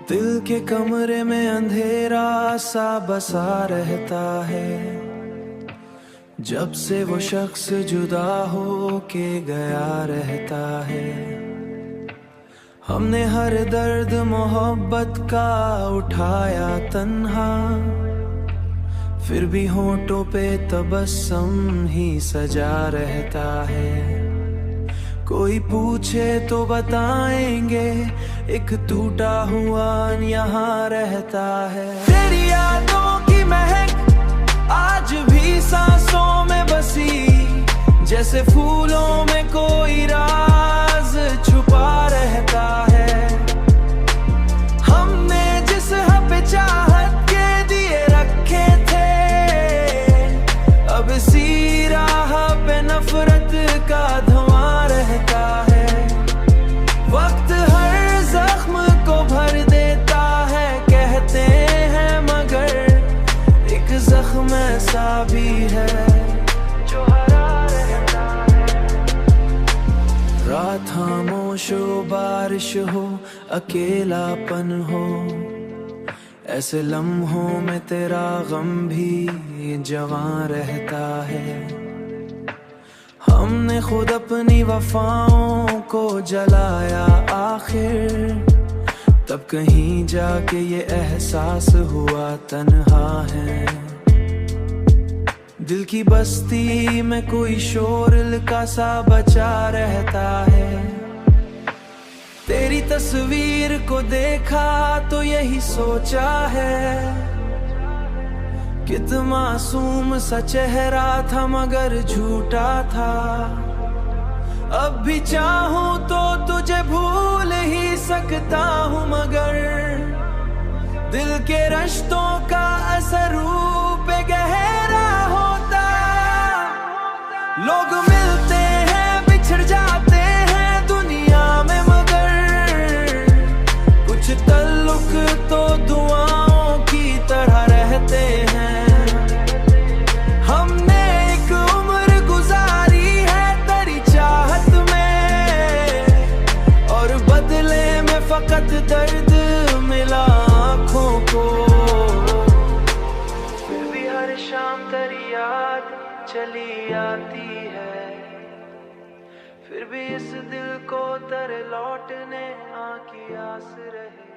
दिल के कमरे में अंधेरा सा बसा रहता है, जब से वो शख्स जुदा हो के गया रहता है। हमने हर दर्द मोहब्बत का उठाया तन्हा, फिर भी होठों पे तबस्सुम ही सजा रहता है। कोई पूछे तो बताएंगे एक टूटा हुआ यहाँ रहता है। तेरी यादों की महक आज भी सांसों में बसी, जैसे फूलों में कोई राज छुपा रहता है। हमने जिस हद पे चाहत के दिए रखे थे, अब इसी राह पे नफरत का धुआं रहता है। वक्त हर जख्म को भर देता है कहते हैं, मगर एक जख्म ऐसा भी है जो हरा रहता है। रात खामोश हो, बारिश हो, अकेलापन हो, ऐसे लम्हों में तेरा गम भी जवां रहता है। हमने खुद अपनी वफाओं को जलाया आखिर, तब कहीं जाके ये एहसास हुआ तन्हा है। दिल की बस्ती में कोई शोर का सा बचा रहता है। तेरी तस्वीर को देखा तो यही सोचा है, कितना मासूम सा चेहरा था मगर झूठा था। अब भी चाहूं तो तुझे भूल ही सकता हूं, मगर दिल के रिश्तों का असर रूप गहरा होता। लोग मिलते हैं बिछड़ जाते हैं दुनिया में, मगर कुछ ताल्लुक तो दुआओं की तरह रहते हैं। हमने एक उम्र गुजारी है तेरी चाहत में, और बदले में फकत दर्द मिला आँखों को। फिर भी हर शाम तेरी याद चली आती है, फिर भी इस दिल को तेरे लौटने की आस रही।